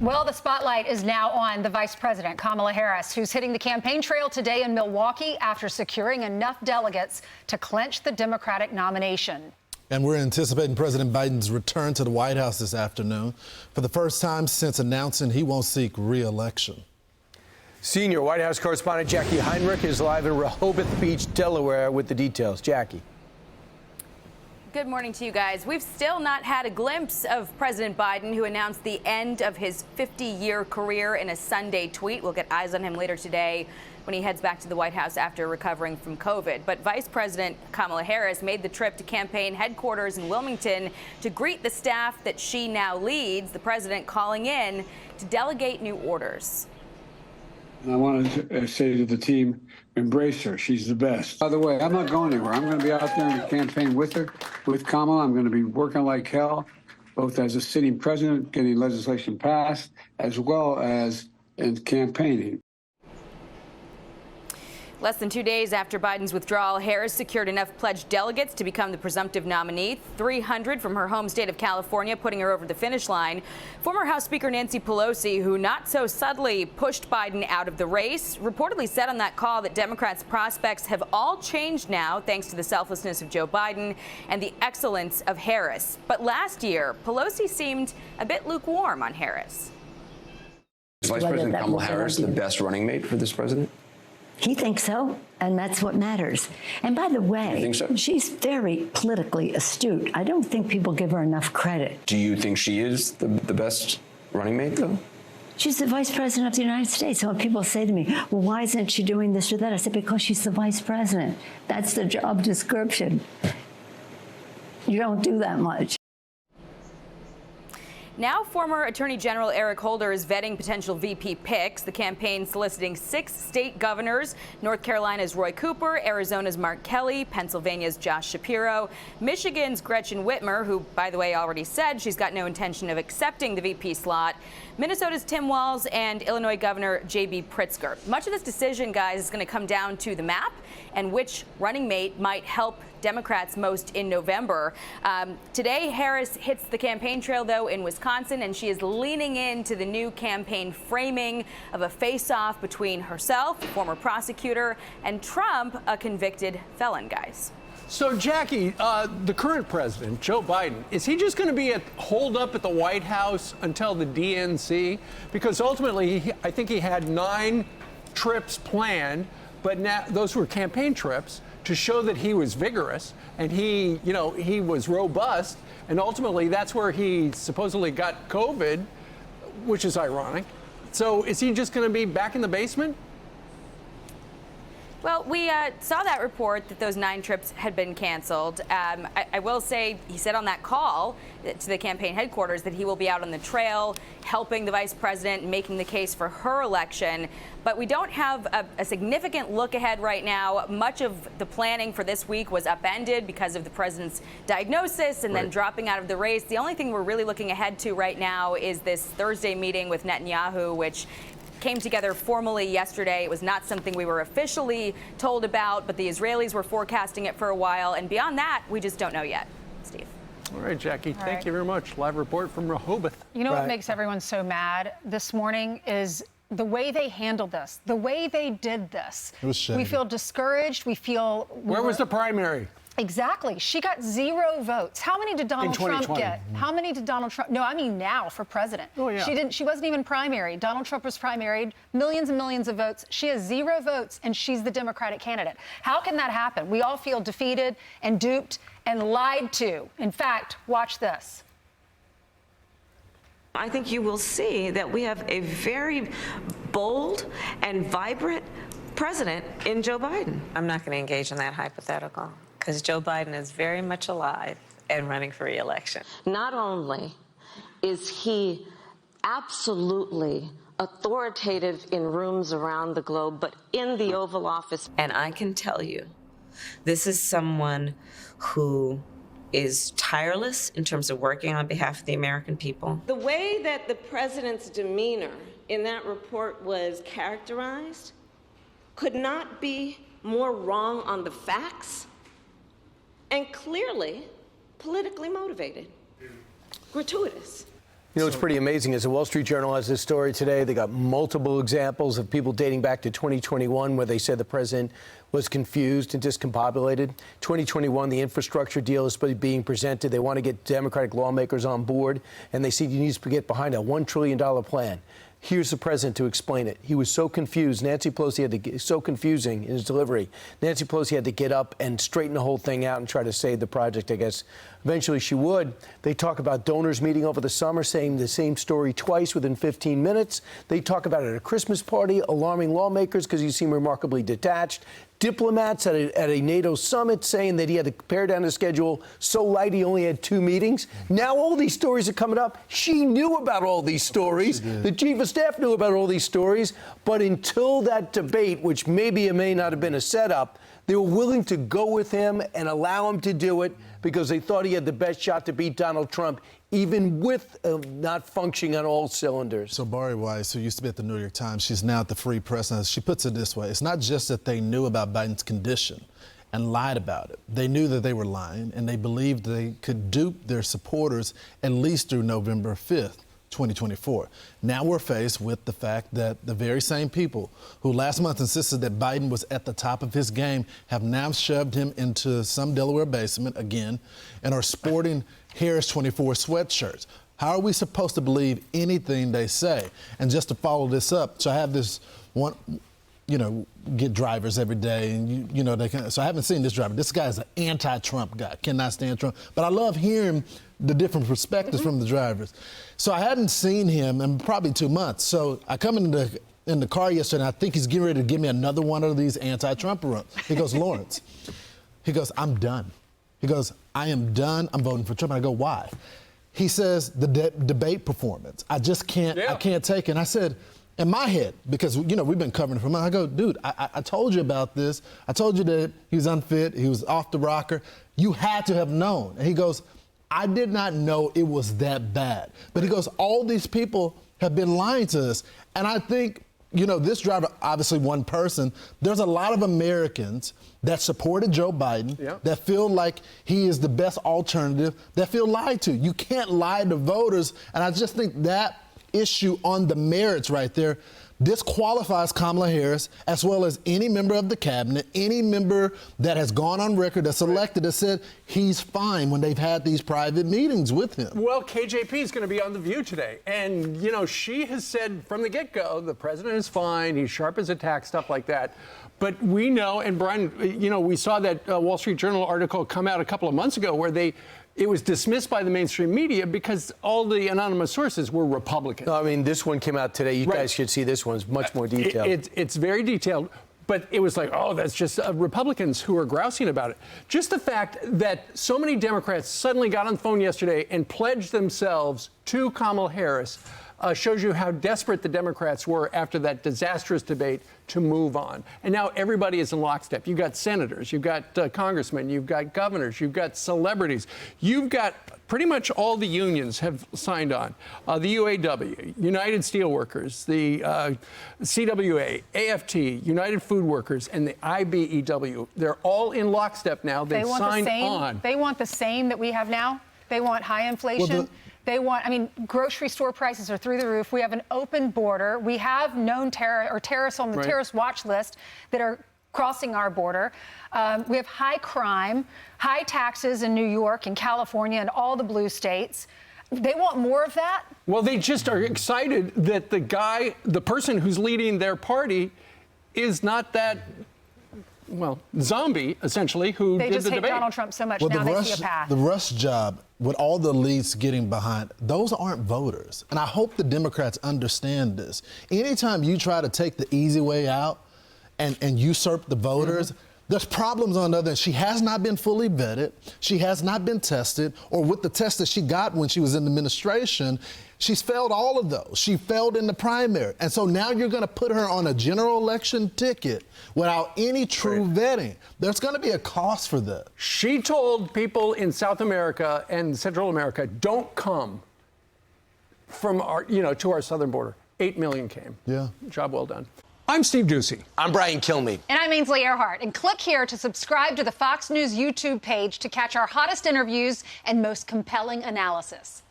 Well, the spotlight is now on the Vice President, Kamala Harris, who's hitting the campaign trail today in Milwaukee after securing enough delegates to clinch the Democratic nomination. And we're anticipating President Biden's return to the White House this afternoon for the first time since announcing he won't seek re-election. Senior White House correspondent Jacqui Heinrich is live in Rehoboth Beach, Delaware, with the details. Jacqui. Good morning to you guys. We've still not had a glimpse of President Biden, who announced the end of his 50-year career in a Sunday tweet. We'll get eyes on him later today when he heads back to the White House after recovering from COVID. But Vice President Kamala Harris made the trip to campaign headquarters in Wilmington to greet the staff that she now leads, the president calling in to delegate new orders. I wanted to say to the team, embrace her. She's the best. By the way, I'm not going anywhere. I'm going to be out there in the campaign with her, with Kamala. I'm going to be working like hell, both as a sitting president, getting legislation passed, as well as in campaigning. Less than 2 days after Biden's withdrawal, Harris secured enough pledged delegates to become the presumptive nominee, 300 from her home state of California, putting her over the finish line. Former House Speaker Nancy Pelosi, who not so subtly pushed Biden out of the race, reportedly said on that call that Democrats' prospects have all changed now thanks to the selflessness of Joe Biden and the excellence of Harris. But last year, Pelosi seemed a bit lukewarm on Harris. Is Vice President Kamala Harris the best running mate for this president? He thinks so, and that's what matters. And by the way, she's very politically astute. I don't think people give her enough credit. Do you think she is the best running mate, though? She's the vice president of the United States. So when people say to me, well, why isn't she doing this or that? I said, because she's the vice president. That's the job description. You don't do that much. Now, former Attorney General Eric Holder is vetting potential VP picks. The campaign soliciting 6 state governors: North Carolina's Roy Cooper, Arizona's Mark Kelly, Pennsylvania's Josh Shapiro, Michigan's Gretchen Whitmer, who, by the way, already said she's got no intention of accepting the VP slot, Minnesota's Tim Walz, and Illinois Governor J.B. Pritzker. Much of this decision, guys, is going to come down to the map and which running mate might help Democrats most in November. Today, Harris hits the campaign trail, though, in Wisconsin, and she is leaning into the new campaign framing of a face-off between herself, a former prosecutor, and Trump, a convicted felon, guys. So, Jacqui, the current president, Joe Biden, is he just going to be holed up at the White House until the DNC? Because ultimately, I think he had 9 trips planned, but now those were campaign trips to show that he was vigorous and he was robust. And ultimately, that's where he supposedly got COVID, which is ironic. So is he just going to be back in the basement? Well, we saw that report that those 9 trips had been canceled. I will say he said on that call to the campaign headquarters that he will be out on the trail helping the vice president, making the case for her election. But we don't have a significant look ahead right now. Much of the planning for this week was upended because of the president's diagnosis and then dropping out of the race. The only thing we're really looking ahead to right now is this Thursday meeting with Netanyahu, which came together formally yesterday. It was not something we were officially told about, but the Israelis were forecasting it for a while. And beyond that, we just don't know yet. Steve. All right, Jacqui, thank you very much. Live report from Rehoboth. You know what makes everyone so mad this morning is the way they handled this, the way they did this. It was shady. We feel discouraged. We feel... Where was the primary? Exactly. She got 0 votes. How many did Donald Trump get? How many did Donald Trump? No, I mean now for president. Oh, yeah. She wasn't even primary. Donald Trump was primaried, millions and millions of votes. She has 0 votes, and she's the Democratic candidate. How can that happen? We all feel defeated and duped and lied to. In fact, watch this. I think you will see that we have a very bold and vibrant president in Joe Biden. I'm not going to engage in that hypothetical because Joe Biden is very much alive and running for re-election. Not only is he absolutely authoritative in rooms around the globe, but in the Oval Office. And I can tell you, this is someone who is tireless in terms of working on behalf of the American people. The way that the president's demeanor in that report was characterized could not be more wrong on the facts and clearly politically motivated, gratuitous. You know, it's pretty amazing. As the Wall Street Journal has this story today, they got multiple examples of people dating back to 2021 where they said the president was confused and discombobulated. 2021, the infrastructure deal is being presented. They want to get Democratic lawmakers on board, and they see he needs to get behind a $1 trillion plan. Here's the president to explain it. He was so confused. Nancy Pelosi had to get so confusing in his delivery. Nancy Pelosi had to get up and straighten the whole thing out and try to save the project, I guess. Eventually she would. They talk about donors meeting over the summer, saying the same story twice within 15 minutes. They talk about it at a Christmas party, alarming lawmakers because you seem remarkably detached. Diplomats at a NATO summit saying that he had to pare down his schedule so light he only had 2 meetings. Now all these stories are coming up. She knew about all these stories. The chief of staff knew about all these stories. But until that debate, which maybe it may not have been a setup, they were willing to go with him and allow him to do it because they thought he had the best shot to beat Donald Trump, even with not functioning on all cylinders. So Bari Weiss, who used to be at the New York Times, she's now at the Free Press, and she puts it this way. It's not just that they knew about Biden's condition and lied about it. They knew that they were lying, and they believed they could dupe their supporters at least through November 5th. 2024. Now we're faced with the fact that the very same people who last month insisted that Biden was at the top of his game have now shoved him into some Delaware basement again and are sporting Harris 24 sweatshirts. How are we supposed to believe anything they say? And just to follow this up, so I have this one, you know, get drivers every day, and you know they can. So I haven't seen this driver. This guy is an anti-Trump guy, cannot stand Trump. But I love hearing the different perspectives from the drivers. So I hadn't seen him in probably 2 months. So I come in the car yesterday, and I think he's getting ready to give me another one of these anti-Trump runs. He goes, Lawrence. He goes, I'm done. He goes, I am done. I'm voting for Trump. And I go, why? He says the debate performance. I just can't. I can't take it. And I said, in my head, because, you know, we've been covering it for months, I go, dude, I told you about this. I told you that he was unfit. He was off the rocker. You had to have known. And he goes, I did not know it was that bad. But he goes, all these people have been lying to us. And I think, you know, this driver, obviously one person, there's a lot of Americans that supported Joe Biden, that feel like he is the best alternative, that feel lied to. You can't lie to voters. And I just think that issue on the merits right there disqualifies Kamala Harris, as well as any member of the cabinet, any member that has gone on record that's elected that said he's fine when they've had these private meetings with him. Well, KJP is going to be on The View today. And, you know, she has said from the get-go, the president is fine, he's sharp as a tack, stuff like that. But we know, and Brian, you know, we saw that Wall Street Journal article come out a couple of months ago where it was dismissed by the mainstream media because all the anonymous sources were Republicans. No, I mean, this one came out today. You guys should see this one. It's much more detailed. It's very detailed, but it was like, oh, that's just Republicans who are grousing about it. Just the fact that so many Democrats suddenly got on the phone yesterday and pledged themselves to Kamala Harris shows you how desperate the Democrats were after that disastrous debate to move on. And now everybody is in lockstep. You've got senators, you've got congressmen, you've got governors, you've got celebrities. You've got pretty much all the unions have signed on. The UAW, United Steelworkers, the CWA, AFT, United Food Workers, and the IBEW. They're all in lockstep now. They signed on. They want the same that we have now. They want high inflation. They want, I mean, grocery store prices are through the roof. We have an open border. We have known terrorists on the terrorist watch list that are crossing our border. We have high crime, high taxes in New York and California and all the blue states. They want more of that? Well, they just are excited that the person who's leading their party is not that, well, zombie, essentially, who did the debate. They just hate Donald Trump so much, now they see a path. The Rush job, with all the elites getting behind, those aren't voters. And I hope the Democrats understand this. Anytime you try to take the easy way out and usurp the voters, there's problems on the other end. She has not been fully vetted. She has not been tested, or with the test that she got when she was in the administration, she's failed all of those. She failed in the primary. And so now you're going to put her on a general election ticket without any true vetting. There's going to be a cost for that. She told people in South America and Central America, don't come from our, to our southern border. 8 million came. Yeah. Job well done. I'm Steve Doocy. I'm Brian Kilmeade. And I'm Ainsley Earhart. And click here to subscribe to the Fox News YouTube page to catch our hottest interviews and most compelling analysis.